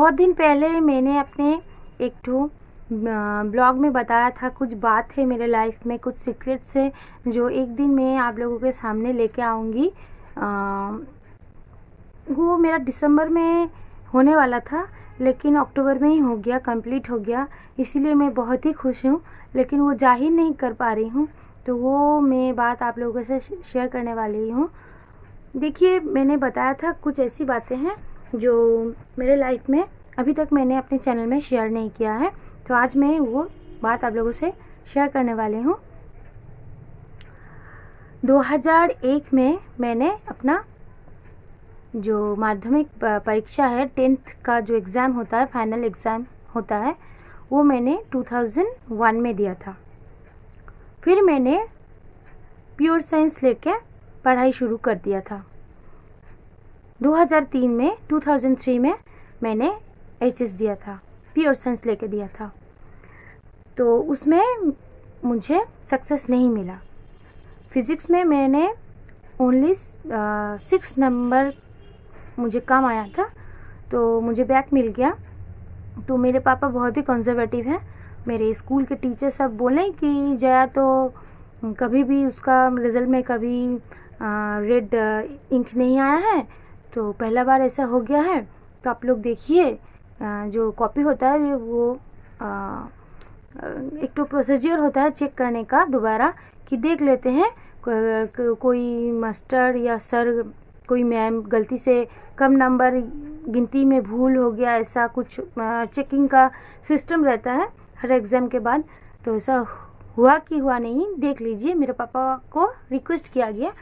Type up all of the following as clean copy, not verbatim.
बहुत दिन पहले मैंने अपने एक ठो ब्लॉग में बताया था, कुछ बात है मेरे लाइफ में, कुछ सीक्रेट्स है जो एक दिन मैं आप लोगों के सामने लेके आऊँगी। वो मेरा दिसंबर में होने वाला था, लेकिन अक्टूबर में ही हो गया, कंप्लीट हो गया। इसीलिए मैं बहुत ही खुश हूँ, लेकिन वो ज़ाहिर नहीं कर पा रही हूँ, तो वो मैं बात आप लोगों से शेयर करने वाली हूँ। देखिए, मैंने बताया था कुछ ऐसी बातें हैं जो मेरे लाइफ में अभी तक मैंने अपने चैनल में शेयर नहीं किया है, तो आज मैं वो बात आप लोगों से शेयर करने वाली हूँ। 2001 में मैंने अपना जो माध्यमिक परीक्षा है, 10th का जो एग्ज़ाम होता है, फाइनल एग्ज़ाम होता है, वो मैंने 2001 में दिया था। फिर मैंने प्योर साइंस लेके पढ़ाई शुरू कर दिया था। 2003 में मैंने एचएस दिया था, प्योर साइंस लेके दिया था, तो उसमें मुझे सक्सेस नहीं मिला। फिज़िक्स में मैंने ओनली 6 नंबर मुझे कम आया था, तो मुझे बैक मिल गया। तो मेरे पापा बहुत ही कंजर्वेटिव हैं। मेरे स्कूल के टीचर सब बोले कि जया तो कभी भी उसका रिज़ल्ट में कभी रेड इंक नहीं आया है, तो पहला बार ऐसा हो गया है, तो आप लोग देखिए, जो कॉपी होता है वो एक तो प्रोसीजर होता है चेक करने का दोबारा, कि देख लेते हैं कोई मास्टर या सर, कोई मैम गलती से कम नंबर गिनती में भूल हो गया, ऐसा कुछ चेकिंग का सिस्टम रहता है हर एग्ज़ाम के बाद। तो ऐसा हुआ कि हुआ नहीं, देख लीजिए। मेरे पापा को रिक्वेस्ट किया गया,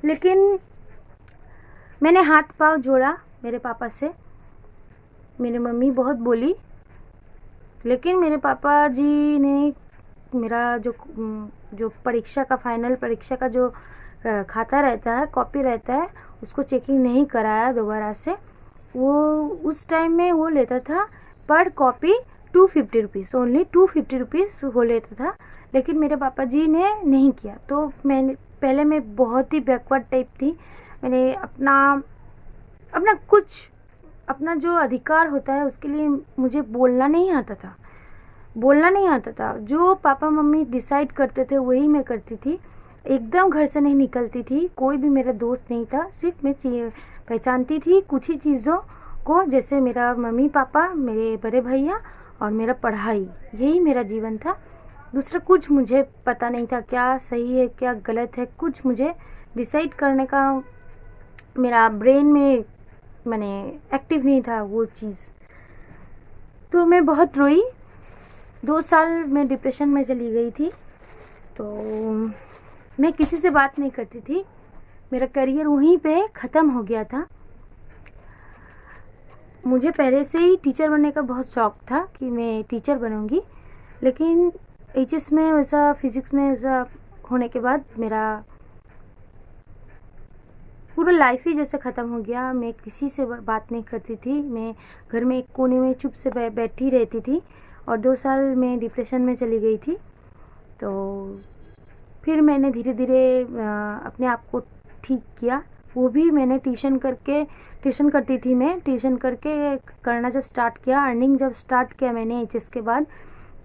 लेकिन मैंने हाथ पाँव जोड़ा मेरे पापा से। मेरी मम्मी बहुत बोली, लेकिन मेरे पापा जी ने मेरा जो परीक्षा का, फाइनल परीक्षा का जो खाता रहता है, कॉपी रहता है, उसको चेकिंग नहीं कराया दोबारा से। वो उस टाइम में वो लेता था पर कॉपी 250 रुपीज़, ओनली 250 रुपीज़ वो लेता था, लेकिन मेरे पापा जी ने नहीं किया। तो मैं बहुत ही बैकवर्ड टाइप थी। मैंने अपना जो अधिकार होता है उसके लिए मुझे बोलना नहीं आता था। जो पापा मम्मी डिसाइड करते थे वही मैं करती थी। एकदम घर से नहीं निकलती थी, कोई भी मेरा दोस्त नहीं था। सिर्फ मैं पहचानती थी कुछ ही चीज़ों को, जैसे मेरा मम्मी पापा, मेरे बड़े भैया और मेरा पढ़ाई, यही मेरा जीवन था। दूसरा कुछ मुझे पता नहीं था, क्या सही है क्या गलत है, कुछ मुझे डिसाइड करने का मेरा ब्रेन में मैंने एक्टिव नहीं था वो चीज़। तो मैं बहुत रोई, 2 साल मैं डिप्रेशन में चली गई थी। तो मैं किसी से बात नहीं करती थी, मेरा करियर वहीं पे ख़त्म हो गया था। मुझे पहले से ही टीचर बनने का बहुत शौक़ था कि मैं टीचर बनूंगी, लेकिन एचएस में वैसा, फिज़िक्स में वैसा होने के बाद मेरा पूरा लाइफ ही जैसे ख़त्म हो गया। मैं किसी से बात नहीं करती थी, मैं घर में एक कोने में चुप से बैठी रहती थी, और 2 साल मैं डिप्रेशन में चली गई थी। तो फिर मैंने धीरे धीरे अपने आप को ठीक किया। वो भी मैंने ट्यूशन करती थी। मैं ट्यूशन करके करना जब स्टार्ट किया, अर्निंग जब स्टार्ट किया मैंने एचएस के बाद,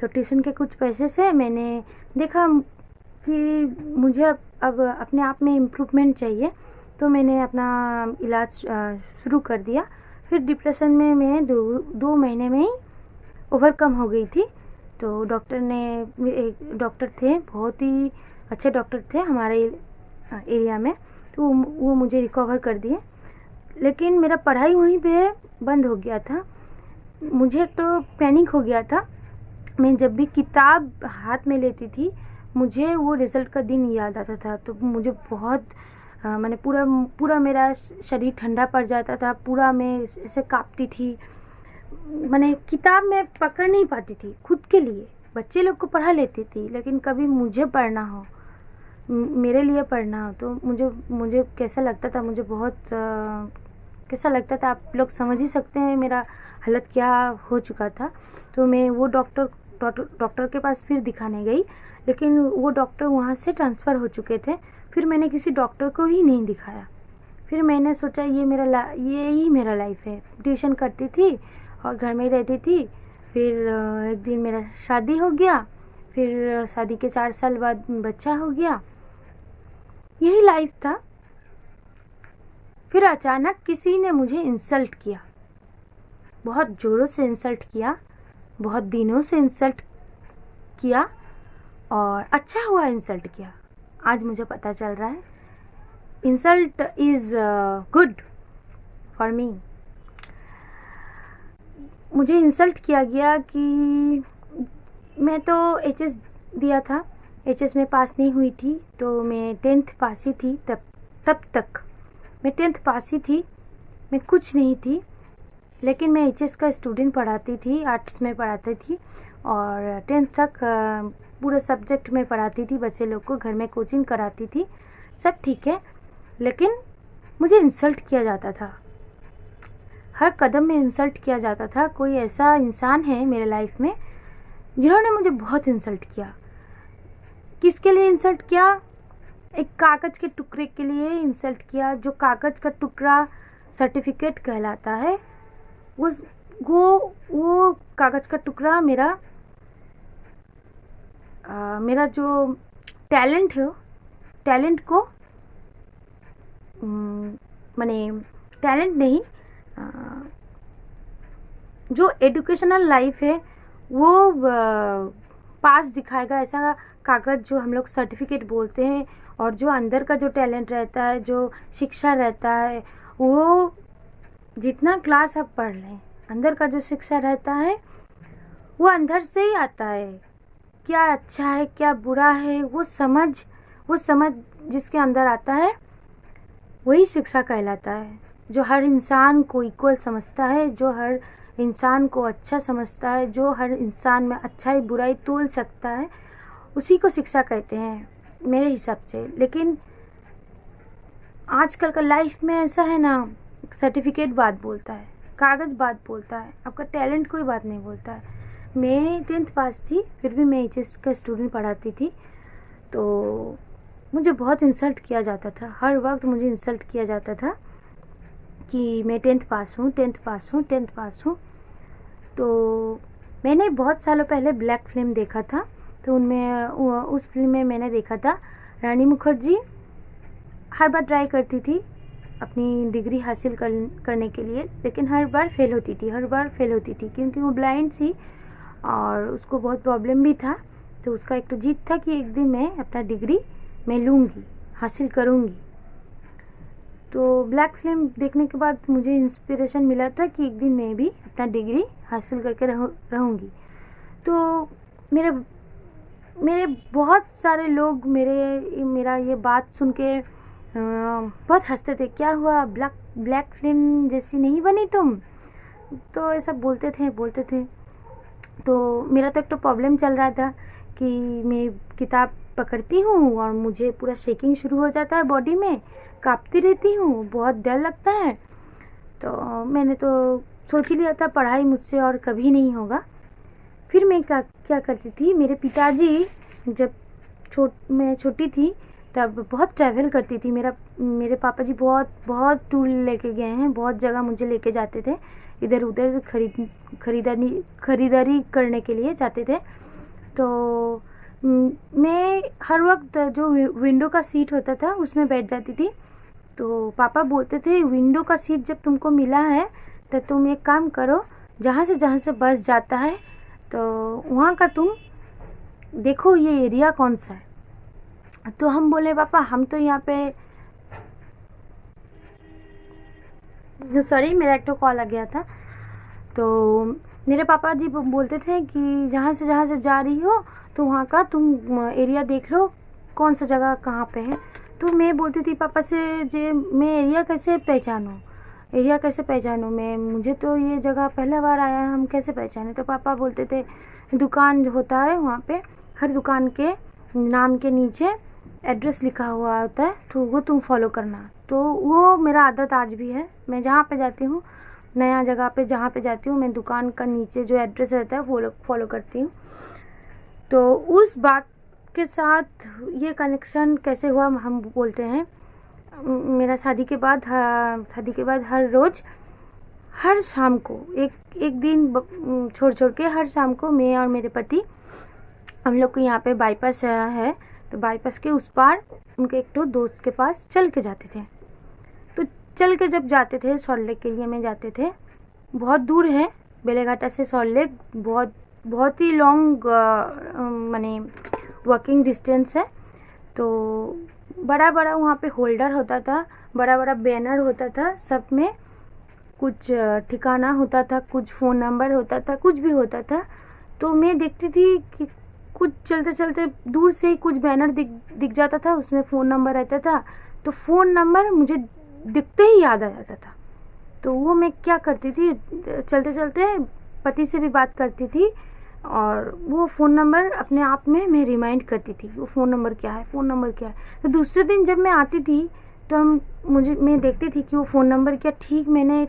तो ट्यूशन के कुछ पैसे से मैंने देखा कि मुझे अब अपने आप में इम्प्रूवमेंट चाहिए, तो मैंने अपना इलाज शुरू कर दिया। फिर डिप्रेशन में मैं 2 महीने में ही ओवरकम हो गई थी। तो एक डॉक्टर थे, बहुत ही अच्छे डॉक्टर थे हमारे एरिया में, तो वो मुझे रिकवर कर दिए। लेकिन मेरा पढ़ाई वहीं पे बंद हो गया था। मुझे एक तो पैनिक हो गया था। मैं जब भी किताब हाथ में लेती थी, मुझे वो रिज़ल्ट का दिन याद आता था, तो मुझे बहुत मैंने पूरा मेरा शरीर ठंडा पड़ जाता था, पूरा मैं ऐसे काँपती थी। मैंने किताब में पकड़ नहीं पाती थी खुद के लिए। बच्चे लोग को पढ़ा लेती थी, लेकिन कभी मुझे पढ़ना हो, मेरे लिए पढ़ना हो, तो मुझे कैसा लगता था, मुझे बहुत कैसा लगता था, आप लोग समझ ही सकते हैं मेरा हालत क्या हो चुका था। तो मैं वो डॉक्टर के पास फिर दिखाने गई, लेकिन वो डॉक्टर वहाँ से ट्रांसफ़र हो चुके थे। फिर मैंने किसी डॉक्टर को ही नहीं दिखाया। फिर मैंने सोचा यही मेरा लाइफ है। ट्यूशन करती थी और घर में ही रहती थी। फिर एक दिन मेरा शादी हो गया, फिर शादी के 4 साल बाद बच्चा हो गया। यही लाइफ था। फिर अचानक किसी ने मुझे इंसल्ट किया, बहुत ज़ोरों से इंसल्ट किया, बहुत दिनों से इंसल्ट किया, और अच्छा हुआ इंसल्ट किया। आज मुझे पता चल रहा है insult is good for me. मुझे इंसल्ट किया गया कि मैं तो एचएस दिया था, एचएस में पास नहीं हुई थी। तो मैं 10th पास ही थी, तब तक मैं 10th पास ही थी, मैं कुछ नहीं थी। लेकिन मैं एचएस का स्टूडेंट पढ़ाती थी, आर्ट्स में पढ़ाती थी, और 10th तक पूरे सब्जेक्ट में पढ़ाती थी, बच्चे लोग को घर में कोचिंग कराती थी, सब ठीक है। लेकिन मुझे इंसल्ट किया जाता था, हर कदम में इंसल्ट किया जाता था। कोई ऐसा इंसान है मेरे लाइफ में जिन्होंने मुझे बहुत इंसल्ट किया। किसके लिए इंसल्ट किया? एक कागज़ के टुकड़े के लिए इंसल्ट किया। जो कागज़ का टुकड़ा सर्टिफिकेट कहलाता है, वो कागज़ का टुकड़ा मेरा जो टैलेंट है, टैलेंट को माने टैलेंट नहीं, जो एजुकेशनल लाइफ है वो पास दिखाएगा, ऐसा कागज़ जो हम लोग सर्टिफिकेट बोलते हैं। और जो अंदर का जो टैलेंट रहता है, जो शिक्षा रहता है, वो जितना क्लास आप पढ़ लें, अंदर का जो शिक्षा रहता है वो अंदर से ही आता है। क्या अच्छा है क्या बुरा है, वो समझ जिसके अंदर आता है वही शिक्षा कहलाता है। जो हर इंसान को इक्वल समझता है, जो हर इंसान को अच्छा समझता है, जो हर इंसान में अच्छाई बुराई तोल सकता है, उसी को शिक्षा कहते हैं मेरे हिसाब से। लेकिन आजकल का लाइफ में ऐसा है ना, सर्टिफिकेट बात बोलता है, कागज़ बात बोलता है, आपका टैलेंट कोई बात नहीं बोलता है। मैं 10th पास थी, फिर भी मैं एचएस का स्टूडेंट पढ़ाती थी। तो मुझे बहुत इंसल्ट किया जाता था, हर वक्त मुझे इंसल्ट किया जाता था कि मैं 10th पास हूँ, 10th पास हूँ, 10th पास हूँ। तो मैंने बहुत सालों पहले ब्लैक फिल्म देखा था, तो उनमें उस फिल्म में मैंने देखा था रानी मुखर्जी हर बार ट्राई करती थी अपनी डिग्री हासिल करने के लिए, लेकिन हर बार फेल होती थी क्योंकि वो ब्लाइंड थी और उसको बहुत प्रॉब्लम भी था। तो उसका एक तो जीत था कि एक दिन मैं अपना डिग्री मैं लूँगी, हासिल करूँगी। तो ब्लैक फिल्म देखने के बाद मुझे इंस्पिरेशन मिला था कि एक दिन मैं भी अपना डिग्री हासिल करके रहूँगी। तो मेरे बहुत सारे लोग मेरा ये बात सुन के बहुत हंसते थे। क्या हुआ, ब्लैक फिल्म जैसी नहीं बनी तुम? तो ऐसा बोलते थे। तो मेरा तो एक तो प्रॉब्लम चल रहा था कि मैं किताब पकड़ती हूँ और मुझे पूरा शेकिंग शुरू हो जाता है, बॉडी में काँपती रहती हूँ, बहुत डर लगता है। तो मैंने तो सोच ही लिया था पढ़ाई मुझसे और कभी नहीं होगा। फिर मैं क्या करती थी, मेरे पिताजी जब मैं छोटी थी तब बहुत ट्रैवल करती थी। मेरे पापा जी बहुत टूर लेके गए हैं, बहुत जगह मुझे लेके जाते थे, इधर उधर खरीदारी करने के लिए जाते थे। तो मैं हर वक्त जो विंडो का सीट होता था उसमें बैठ जाती थी। तो पापा बोलते थे विंडो का सीट जब तुमको मिला है तो तुम एक काम करो, जहाँ से बस जाता है तो वहाँ का तुम देखो ये एरिया कौन सा है। तो हम बोले पापा हम तो यहाँ पे, सॉरी मेरा एक तो कॉल आ गया था। तो मेरे पापा जी बोलते थे कि जहाँ से जा रही हो तो वहाँ का तुम एरिया देख लो, कौन सा जगह कहाँ पे है। तो मैं बोलती थी पापा से, जे मैं एरिया कैसे पहचानूँ मैं, मुझे तो ये जगह पहला बार आया है, हम कैसे पहचाने। तो पापा बोलते थे दुकान जो होता है वहाँ पे हर दुकान के नाम के नीचे एड्रेस लिखा हुआ होता है, तो वो तुम फॉलो करना। तो वो मेरा आदत आज भी है, मैं जहाँ पे जाती हूँ, नया जगह पे जहाँ पे जाती हूँ, मैं दुकान का नीचे जो एड्रेस रहता है वो फॉलो करती हूँ। तो उस बात के साथ ये कनेक्शन कैसे हुआ हम बोलते हैं, मेरा शादी के बाद हर रोज़ हर शाम को एक दिन छोड़ छोड़ के हर शाम को मैं और मेरे पति, हम लोग को यहाँ पे बाईपास है, तो बाईपास के उस पार उनके एक तो दोस्त के पास चल के जाते थे। तो चल के जब जाते थे, सॉल्ट लेक के लिए में जाते थे, बहुत दूर है बेलेघाटा से सॉल्ट लेक, बहुत ही लॉन्ग माने वॉकिंग डिस्टेंस है। तो बड़ा बड़ा वहाँ पे होल्डर होता था, बड़ा बड़ा बैनर होता था, सब में कुछ ठिकाना होता था, कुछ फ़ोन नंबर होता था, कुछ भी होता था। तो मैं देखती थी कि कुछ चलते चलते दूर से ही कुछ बैनर दिख जाता था, उसमें फ़ोन नंबर रहता था। तो फ़ोन नंबर मुझे दिखते ही याद आ जाता था। तो वो मैं क्या करती थी, चलते चलते पति से भी बात करती थी और वो फ़ोन नंबर अपने आप में मैं रिमाइंड करती थी, वो फ़ोन नंबर क्या है, फ़ोन नंबर क्या है। तो दूसरे दिन जब मैं आती थी तो मैं देखती थी कि वो फ़ोन नंबर क्या ठीक मैंने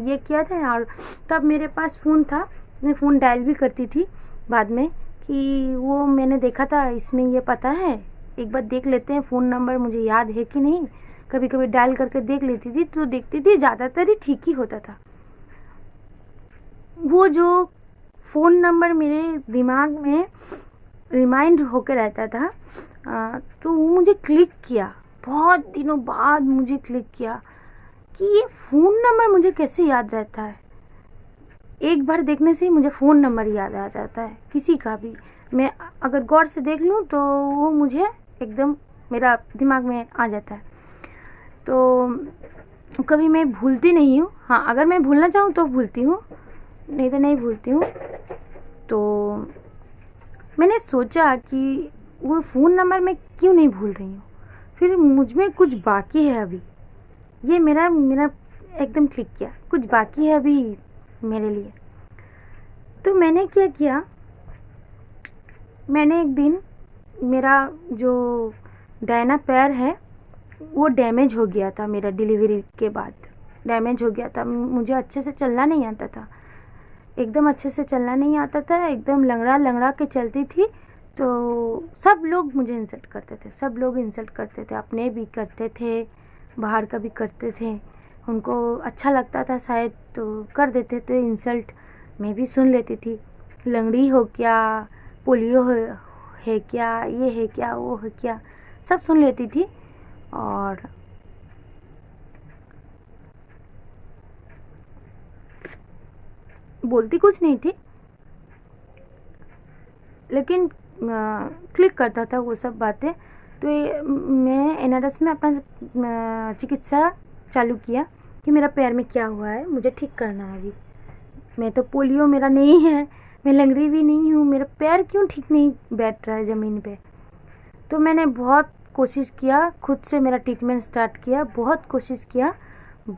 ये किया था। और तब मेरे पास फ़ोन था, मैं फ़ोन डायल भी करती थी बाद में कि वो मैंने देखा था, इसमें ये पता है, एक बार देख लेते हैं फ़ोन नंबर मुझे याद है कि नहीं। कभी कभी डायल करके देख लेती थी, तो देखती थी ज़्यादातर ही ठीक ही होता था। वो जो फ़ोन नंबर मेरे दिमाग में रिमाइंड होकर रहता था, तो वो मुझे क्लिक किया, बहुत दिनों बाद मुझे क्लिक किया कि ये फ़ोन नंबर मुझे कैसे याद रहता है। एक बार देखने से ही मुझे फ़ोन नंबर याद आ जाता है, किसी का भी। मैं अगर गौर से देख लूँ तो वो मुझे एकदम मेरा दिमाग में आ जाता है। तो कभी मैं भूलती नहीं हूँ। हाँ, अगर मैं भूलना चाहूँ तो भूलती हूँ, नहीं तो नहीं भूलती हूँ। तो मैंने सोचा कि वो फ़ोन नंबर मैं क्यों नहीं भूल रही हूँ, फिर मुझ में कुछ बाकी है अभी। ये मेरा एकदम क्लिक किया, कुछ बाकी है अभी मेरे लिए। तो मैंने क्या किया, मैंने एक दिन, मेरा जो दाहिना पैर है वो डैमेज हो गया था, मेरा डिलीवरी के बाद डैमेज हो गया था। मुझे अच्छे से चलना नहीं आता था, एकदम अच्छे से चलना नहीं आता था, एकदम लंगड़ा लंगड़ा के चलती थी। तो सब लोग मुझे इंसल्ट करते थे, सब लोग इंसल्ट करते थे, अपने भी करते थे, बाहर का भी करते थे। उनको अच्छा लगता था शायद, तो कर देते थे इंसल्ट। मैं भी सुन लेती थी, लंगड़ी हो क्या, पोलियो है क्या, ये है क्या, वो है क्या, सब सुन लेती थी। और बोलती कुछ नहीं थी, लेकिन क्लिक करता था वो सब बातें। तो मैं एनआरएस में अपना चिकित्सा चालू किया कि मेरा पैर में क्या हुआ है, मुझे ठीक करना है अभी। मैं तो पोलियो मेरा नहीं है, मैं लंगड़ी भी नहीं हूँ, मेरा पैर क्यों ठीक नहीं बैठ रहा है ज़मीन पे। तो मैंने बहुत कोशिश किया, खुद से मेरा ट्रीटमेंट स्टार्ट किया, बहुत कोशिश किया।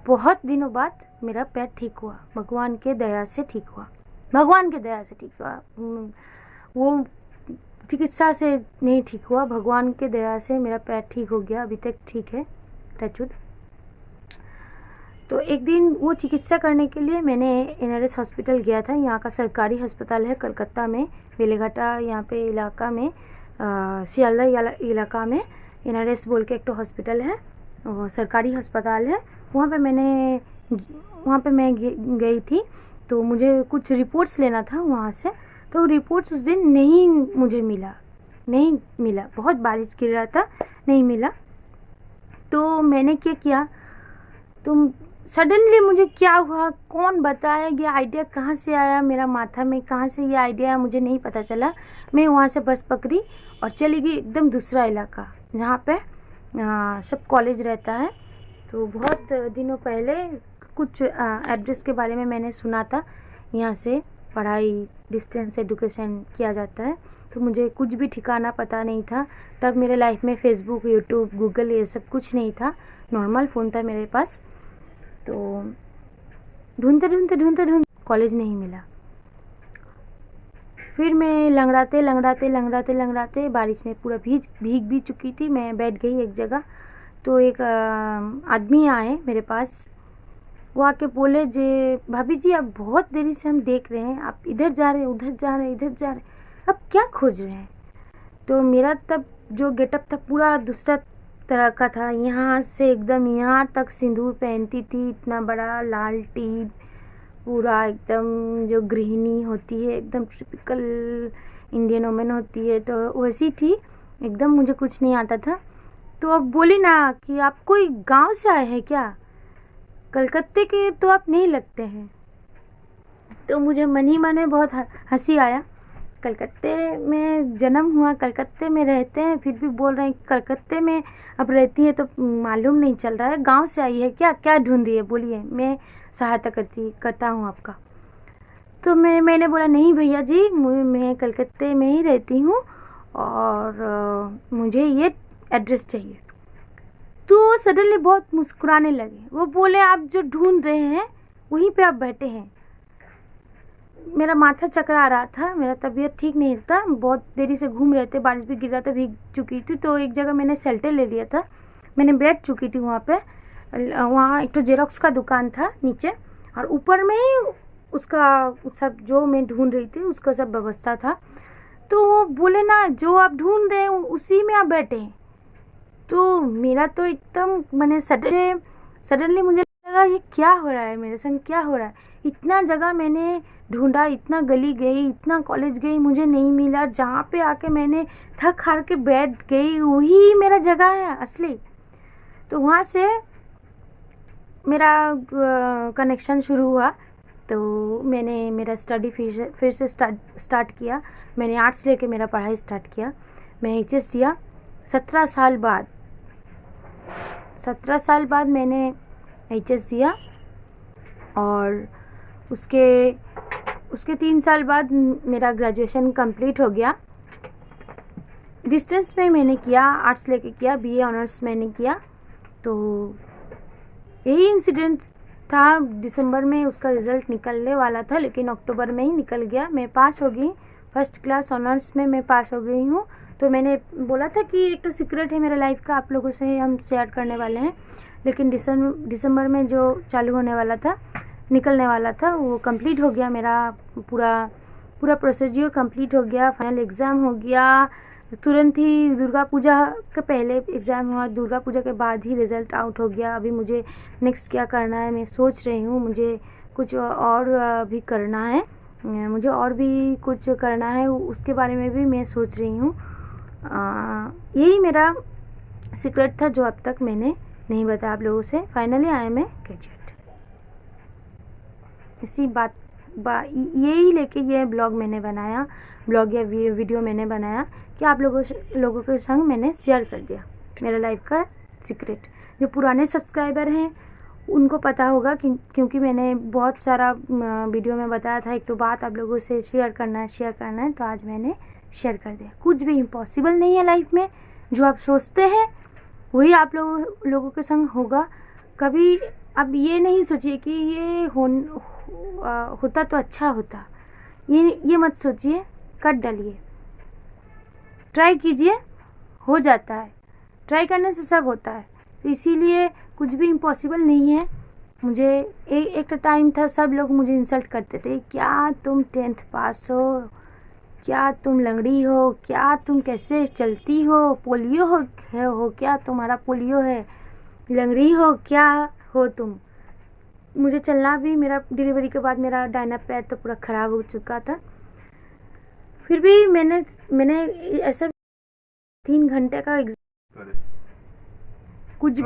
बहुत दिनों बाद मेरा पैर ठीक हुआ, भगवान के दया से ठीक हुआ, भगवान के दया से ठीक हुआ। वो चिकित्सा से नहीं ठीक हुआ, भगवान के दया से मेरा पैर ठीक हो गया, अभी तक ठीक है, टचवुड। तो एक दिन वो चिकित्सा करने के लिए मैंने एनआरएस हॉस्पिटल गया था, यहाँ का सरकारी अस्पताल है कलकत्ता में, बेलेघाटा यहाँ पे इलाका में, सियालदा इलाका में एनआरएस बोल के एक तो हॉस्पिटल है, वो सरकारी अस्पताल है। वहाँ पे मैं गई थी। तो मुझे कुछ रिपोर्ट्स लेना था वहाँ से, तो रिपोर्ट्स उस दिन नहीं मिला, बहुत बारिश गिर रहा था, नहीं मिला। तो मैंने क्या किया, तो सडनली मुझे क्या हुआ, कौन बताया, ये आइडिया कहाँ से आया मेरा माथा में, कहाँ से ये आइडिया मुझे नहीं पता चला। मैं वहाँ से बस पकड़ी और चली गई एकदम दूसरा इलाका जहाँ पे सब कॉलेज रहता है। तो बहुत दिनों पहले कुछ एड्रेस के बारे में मैंने सुना था, यहाँ से पढ़ाई डिस्टेंस एजुकेशन किया जाता है। तो मुझे कुछ भी ठिकाना पता नहीं था। तब मेरे लाइफ में फेसबुक, यूट्यूब, गूगल ये सब कुछ नहीं था, नॉर्मल फ़ोन था मेरे पास। तो ढूंढते कॉलेज नहीं मिला। फिर मैं लंगड़ाते बारिश में पूरा भीग भी चुकी थी, मैं बैठ गई एक जगह। तो एक आदमी आए मेरे पास, वो आके बोले, जे भाभी जी आप बहुत देरी से हम देख रहे हैं, आप इधर जा रहे उधर जा रहे इधर जा रहे, आप क्या खोज रहे हैं। तो मेरा तब जो गेटअप था पूरा दूसरा तरह का था, यहाँ से एकदम यहाँ तक सिंदूर पहनती थी, इतना बड़ा लाल टीप, पूरा एकदम जो गृहिणी होती है, एकदम टिपिकल इंडियन वुमेन होती है, तो वैसी थी एकदम। मुझे कुछ नहीं आता था। तो अब बोली ना कि आप कोई गांव से आए हैं क्या, कलकत्ते के तो आप नहीं लगते हैं। तो मुझे मन ही मन में बहुत हंसी आया। कलकत्ते में जन्म हुआ, कलकत्ते में रहते हैं, फिर भी बोल रहे हैं कलकत्ते में अब रहती है, तो मालूम नहीं चल रहा है। गांव से आई है क्या, क्या ढूंढ रही है, बोलिए, मैं सहायता करता हूँ आपका। तो मैंने बोला नहीं भैया जी, मैं कलकत्ते में ही रहती हूँ और मुझे ये एड्रेस चाहिए। तो वो सडनली बहुत मुस्कुराने लगे। वो बोले आप जो ढूंढ रहे हैं वहीं पे आप बैठे हैं। मेरा माथा चकरा रहा था, मेरा तबीयत ठीक नहीं था, बहुत देरी से घूम रहे थे, बारिश भी गिर रहा था, भीग चुकी थी। तो एक जगह मैंने शेल्टर ले लिया था, मैंने बैठ चुकी थी वहाँ पे। वहाँ एक तो जेरोक्स का दुकान था नीचे, और ऊपर में ही उसका सब जो मैं ढूंढ रही थी उसका सब व्यवस्था था। तो वो बोले ना जो आप ढूंढ रहे हैं उसी में आप बैठे हैं। तो मेरा तो एकदम मैंने सडनली मुझे लगा ये क्या हो रहा है, मेरे संग क्या हो रहा है। इतना जगह मैंने ढूंढा, इतना गली गई, इतना कॉलेज गई, मुझे नहीं मिला। जहाँ पे आके मैंने थक हार के बैठ गई वही मेरा जगह है असली। तो वहाँ से मेरा कनेक्शन शुरू हुआ। तो मैंने मेरा स्टडी फिर से स्टार्ट किया। मैंने आर्ट्स लेके मेरा पढ़ाई स्टार्ट किया। मैं एचएस दिया 17 साल बाद। 17 साल बाद मैंने एचएस दिया, और उसके 3 साल बाद मेरा ग्रेजुएशन कंप्लीट हो गया। डिस्टेंस में मैंने किया, आर्ट्स लेके किया, बीए ऑनर्स मैंने किया। तो यही इंसिडेंट था। दिसंबर में उसका रिज़ल्ट निकलने वाला था, लेकिन अक्टूबर में ही निकल गया। मैं पास हो गई, फर्स्ट क्लास ऑनर्स में मैं पास हो गई हूँ। तो मैंने बोला था कि एक तो सीक्रेट है मेरे लाइफ का, आप लोगों से हम शेयर करने वाले हैं। लेकिन दिसंबर में जो चालू होने वाला था, निकलने वाला था, वो कंप्लीट हो गया। मेरा पूरा प्रोसीजर कंप्लीट हो गया, फाइनल एग्ज़ाम हो गया। तुरंत ही दुर्गा पूजा के पहले एग्ज़ाम हुआ, दुर्गा पूजा के बाद ही रिज़ल्ट आउट हो गया। अभी मुझे नेक्स्ट क्या करना है मैं सोच रही हूँ। मुझे कुछ और भी करना है, मुझे और भी कुछ करना है, उसके बारे में भी मैं सोच रही हूँ। यही मेरा सीक्रेट था जो अब तक मैंने नहीं बताया आप लोगों से। Finally I am a graduate. इसी बात यही लेके ये ब्लॉग मैंने बनाया, ब्लॉग या वीडियो मैंने बनाया कि आप लोगों के संग मैंने शेयर कर दिया मेरा लाइफ का सीक्रेट। जो पुराने सब्सक्राइबर हैं उनको पता होगा क्योंकि मैंने बहुत सारा वीडियो में बताया था, एक तो बात आप लोगों से शेयर करना है, तो आज मैंने शेयर कर दिया। कुछ भी इम्पॉसिबल नहीं है लाइफ में। जो आप सोचते हैं वही आप लोगों के संग होगा। कभी अब ये नहीं सोचिए कि ये होता तो अच्छा होता, ये मत सोचिए, कट डालिए, ट्राई कीजिए, हो जाता है। ट्राई करने से सब होता है। तो इसीलिए कुछ भी इम्पॉसिबल नहीं है। मुझे एक टाइम था सब लोग मुझे इंसल्ट करते थे, क्या तुम 10th पास हो, क्या तुम लंगड़ी हो, क्या तुम कैसे चलती हो, पोलियो हो क्या, तुम्हारा पोलियो है, लंगड़ी हो क्या हो तुम। मुझे चलना भी, मेरा डिलीवरी के बाद मेरा दाहिना पैर तो पूरा ख़राब हो चुका था। फिर भी मैंने ऐसा 3 घंटे का कुछ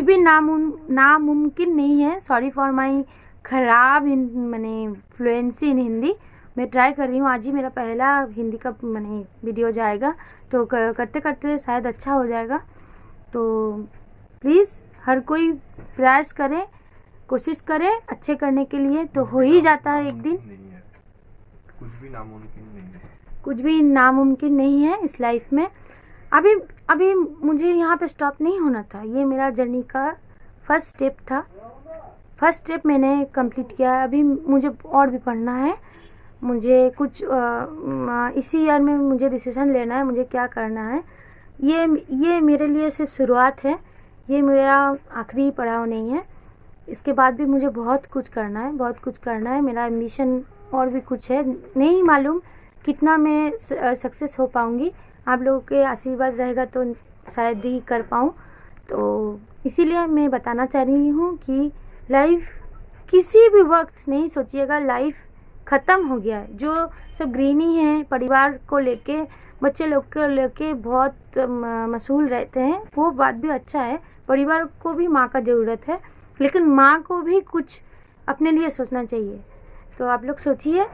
भी नामुमकिन नहीं है। सॉरी फॉर माई ख़राब मैंने फ्लुएंसी इन हिंदी। मैं ट्राई कर रही हूँ। आज ही मेरा पहला हिंदी का मैंने वीडियो जाएगा, तो करते करते शायद अच्छा हो जाएगा। तो प्लीज़ हर कोई प्रयास करे, कोशिश करे अच्छे करने के लिए, तो हो ही जाता है एक दिन। कुछ भी नामुमकिन नहीं है, कुछ भी नामुमकिन नहीं है इस लाइफ में। अभी मुझे यहाँ पे स्टॉप नहीं होना था। ये मेरा जर्नी का फर्स्ट स्टेप था। फर्स्ट स्टेप मैंने कंप्लीट किया। अभी मुझे और भी पढ़ना है। मुझे कुछ इसी ईयर में मुझे डिसीजन लेना है, मुझे क्या करना है। ये मेरे लिए सिर्फ शुरुआत है, ये मेरा आखिरी पड़ाव नहीं है। इसके बाद भी मुझे बहुत कुछ करना है। मेरा एम्बिशन और भी कुछ है, नहीं मालूम कितना मैं सक्सेस हो पाऊँगी। आप लोगों के आशीर्वाद रहेगा तो शायद ही कर पाऊँ। तो इसीलिए मैं बताना चाह रही हूँ कि लाइफ किसी भी वक्त नहीं सोचिएगा लाइफ ख़त्म हो गया है। जो सब गृहिणी हैं, परिवार को लेके, बच्चे लोग को लेके बहुत मशगूल रहते हैं, वो बात भी अच्छा है। परिवार को भी माँ का ज़रूरत है, लेकिन माँ को भी कुछ अपने लिए सोचना चाहिए। तो आप लोग सोचिए,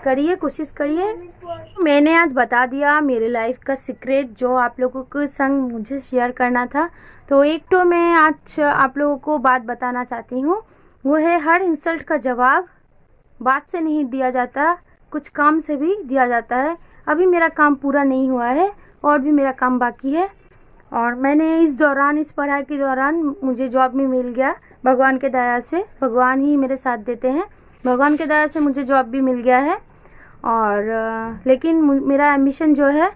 करिए, कोशिश करिए। मैंने आज बता दिया मेरे लाइफ का सीक्रेट जो आप लोगों के संग मुझे शेयर करना था। तो एक तो मैं आज आप लोगों को बात बताना चाहती हूँ, वो है हर इंसल्ट का जवाब बात से नहीं दिया जाता, कुछ काम से भी दिया जाता है। अभी मेरा काम पूरा नहीं हुआ है और भी मेरा काम बाकी है, और मैंने इस दौरान, इस पढ़ाई के दौरान मुझे जॉब भी मिल गया भगवान के दया से। भगवान ही मेरे साथ देते हैं, भगवान के दया से मुझे जॉब भी मिल गया है। और लेकिन मेरा एम्बिशन जो है,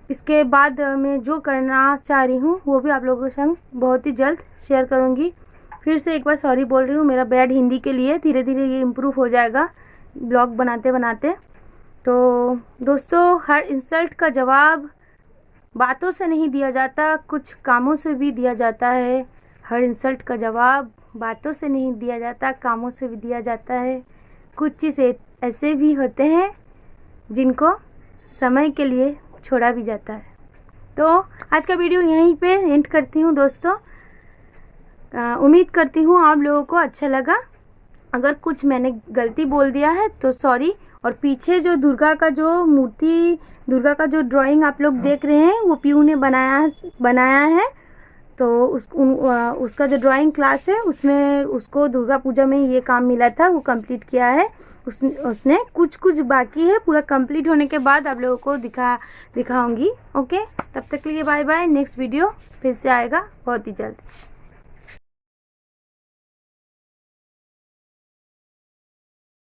इसके बाद मैं जो करना चाह रही हूँ वो भी आप लोगों के संग बहुत ही जल्द शेयर करूँगी। फिर से एक बार सॉरी बोल रही हूँ मेरा बैड हिंदी के लिए। धीरे धीरे ये इम्प्रूव हो जाएगा ब्लॉग बनाते बनाते। तो दोस्तों, हर इंसल्ट का जवाब बातों से नहीं दिया जाता, कुछ कामों से भी दिया जाता है। हर इंसल्ट का जवाब बातों से नहीं दिया जाता, कामों से भी दिया जाता है। कुछ चीज़ें ऐसे भी होते हैं जिनको समय के लिए छोड़ा भी जाता है। तो आज का वीडियो यहीं पे एंड करती हूँ दोस्तों। उम्मीद करती हूँ आप लोगों को अच्छा लगा। अगर कुछ मैंने गलती बोल दिया है तो सॉरी। और पीछे जो दुर्गा का जो मूर्ति, दुर्गा का जो ड्राइंग आप लोग देख रहे हैं, वो पीयू ने बनाया है। तो उसका जो ड्राइंग क्लास है उसमें उसको दुर्गा पूजा में ये काम मिला था, वो कंप्लीट किया है उसने। कुछ बाकी है, पूरा कंप्लीट होने के बाद आप लोगों को दिखाऊंगी। ओके, तब तक के लिए बाय बाय। नेक्स्ट वीडियो फिर से आएगा बहुत ही जल्द।